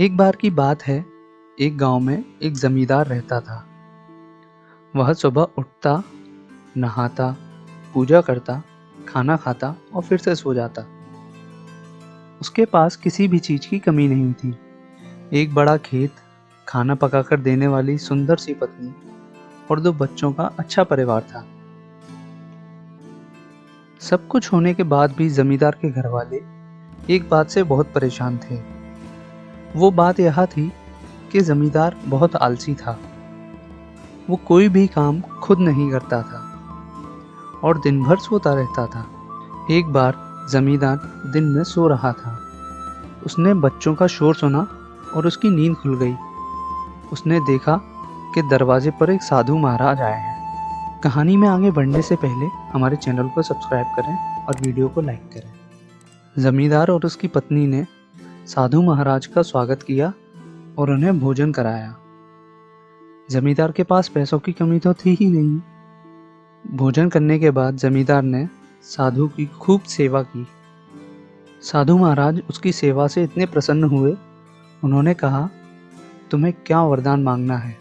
एक बार की बात है, एक गांव में एक जमींदार रहता था। वह सुबह उठता, नहाता, पूजा करता, खाना खाता और फिर से सो जाता। उसके पास किसी भी चीज की कमी नहीं थी। एक बड़ा खेत, खाना पकाकर देने वाली सुंदर सी पत्नी और 2 बच्चों का अच्छा परिवार था। सब कुछ होने के बाद भी जमींदार के घरवाले एक बात से बहुत परेशान थे। वो बात यह थी कि जमींदार बहुत आलसी था। वो कोई भी काम खुद नहीं करता था और दिन भर सोता रहता था। एक बार जमींदार दिन में सो रहा था। उसने बच्चों का शोर सुना और उसकी नींद खुल गई। उसने देखा कि दरवाजे पर एक साधु महाराज आए हैं। कहानी में आगे बढ़ने से पहले हमारे चैनल को सब्सक्राइब करें और वीडियो को लाइक करें। जमींदार और उसकी पत्नी ने साधु महाराज का स्वागत किया और उन्हें भोजन कराया। जमींदार के पास पैसों की कमी तो थी ही नहीं। भोजन करने के बाद जमींदार ने साधु की खूब सेवा की। साधु महाराज उसकी सेवा से इतने प्रसन्न हुए, उन्होंने कहा, तुम्हें क्या वरदान मांगना है?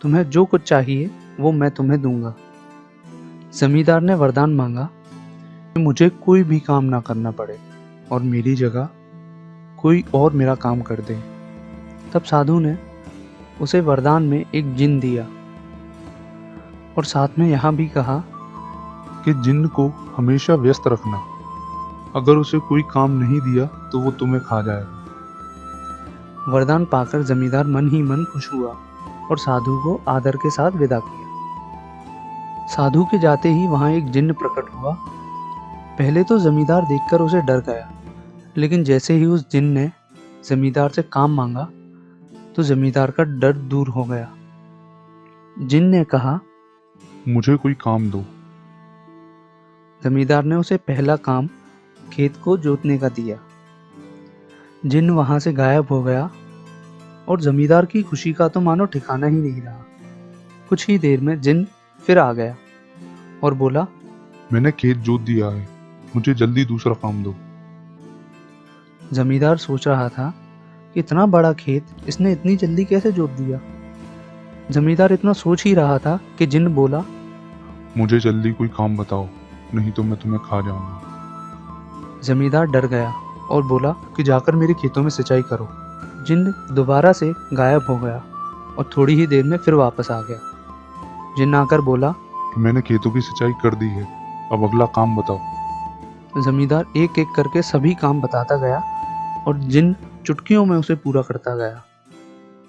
तुम्हें जो कुछ चाहिए वो मैं तुम्हें दूंगा। जमींदार ने वरदान मांगा कि मुझे कोई भी काम ना करना पड़े और मेरी जगह कोई और मेरा काम कर दे। तब साधु ने उसे वरदान में एक जिन दिया और साथ में यह भी कहा कि जिन्न को हमेशा व्यस्त रखना। अगर उसे कोई काम नहीं दिया तो वो तुम्हें खा जाएगा। वरदान पाकर जमींदार मन ही मन खुश हुआ और साधु को आदर के साथ विदा किया। साधु के जाते ही वहां एक जिन्न प्रकट हुआ। पहले तो जमींदार देखकर उसे डर गया, लेकिन जैसे ही उस जिन्न ने जमींदार से काम मांगा तो जमींदार का डर दूर हो गया। जिन्न ने कहा, मुझे कोई काम दो। जमींदार ने उसे पहला काम खेत को जोतने का दिया। जिन्न वहां से गायब हो गया और जमींदार की खुशी का तो मानो ठिकाना ही नहीं रहा। कुछ ही देर में जिन्न फिर आ गया और बोला, मैंने खेत जोत दिया है, मुझे जल्दी दूसरा काम दो। जमींदार सोच रहा था कि इतना बड़ा खेत इसने इतनी जल्दी कैसे जोत दिया। जमींदार इतना सोच ही रहा था कि जिन्न बोला, मुझे जल्दी कोई काम बताओ, नहीं तो मैं तुम्हें खा जाऊंगा। जमींदार डर गया और बोला कि जाकर मेरे खेतों में सिंचाई करो। जिन्न दोबारा से गायब हो गया और थोड़ी ही देर में फिर वापस आ गया। जिन्न आकर बोला, मैंने खेतों की सिंचाई कर दी है, अब अगला काम बताओ। जमींदार एक एक करके सभी काम बताता गया और जिन्न चुटकियों में उसे पूरा करता गया।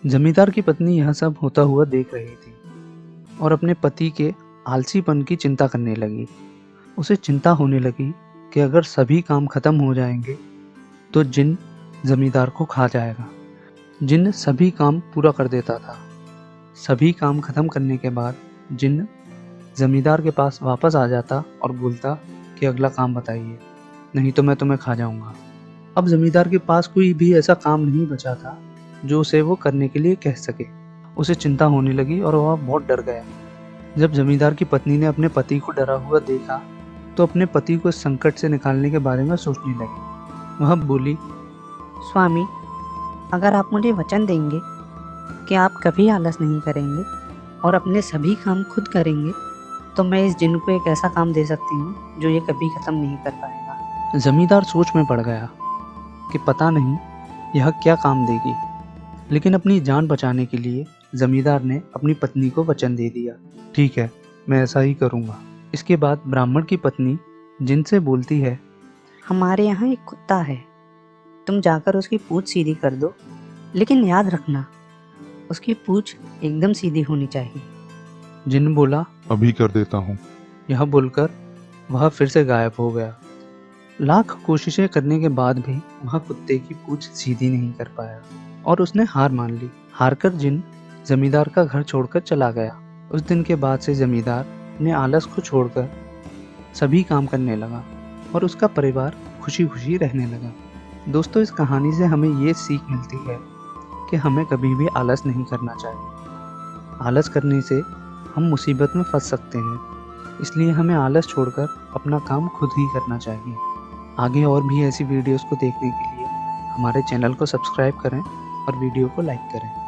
जमींदार की पत्नी यह सब होता हुआ देख रही थी और अपने पति के आलसीपन की चिंता करने लगी। उसे चिंता होने लगी कि अगर सभी काम खत्म हो जाएंगे तो जिन्न जमींदार को खा जाएगा। जिन्न सभी काम पूरा कर देता था। सभी काम खत्म करने के बाद जिन्न जमींदार के पास वापस आ जाता और बोलता कि अगला काम बताइए, नहीं तो मैं तुम्हें खा जाऊंगा। अब जमींदार के पास कोई भी ऐसा काम नहीं बचा था जो उसे वो करने के लिए कह सके। उसे चिंता होने लगी और वह बहुत डर गया। जब जमींदार की पत्नी ने अपने पति को डरा हुआ देखा तो अपने पति को इस संकट से निकालने के बारे में सोचने लगी। वह बोली, स्वामी, अगर आप मुझे वचन देंगे कि आप कभी आलस नहीं करेंगे और अपने सभी काम खुद करेंगे तो मैं इस जिन्न को एक ऐसा काम दे सकती हूँ जो ये कभी खत्म नहीं कर पाएगा। जमींदार सोच में पड़ गया कि पता नहीं यह क्या काम देगी, लेकिन अपनी जान बचाने के लिए जमींदार ने अपनी पत्नी को वचन दे दिया, ठीक है, मैं ऐसा ही करूँगा। इसके बाद ब्राह्मण की पत्नी जिन्न से बोलती है, हमारे यहाँ एक कुत्ता है, तुम जाकर उसकी पूंछ सीधी कर दो, लेकिन याद रखना उसकी पूंछ एकदम सीधी होनी चाहिए। जिन्न बोला, अभी कर देता हूँ। यह बोलकर वह फिर से गायब हो गया। लाख कोशिशें करने के बाद भी वह कुत्ते की पूंछ सीधी नहीं कर पाया और उसने हार मान ली। हारकर जिन्न जमींदार का घर छोड़कर चला गया। उस दिन के बाद से जमींदार ने आलस को छोड़कर सभी काम करने लगा और उसका परिवार खुशी खुशी रहने लगा। दोस्तों, इस कहानी से हमें ये सीख मिलती है कि हमें कभी भी आलस नहीं करना चाहिए। आलस करने से हम मुसीबत में फंस सकते हैं, इसलिए हमें आलस छोड़कर अपना काम खुद ही करना चाहिए। आगे और भी ऐसी वीडियोस को देखने के लिए हमारे चैनल को सब्सक्राइब करें और वीडियो को लाइक करें।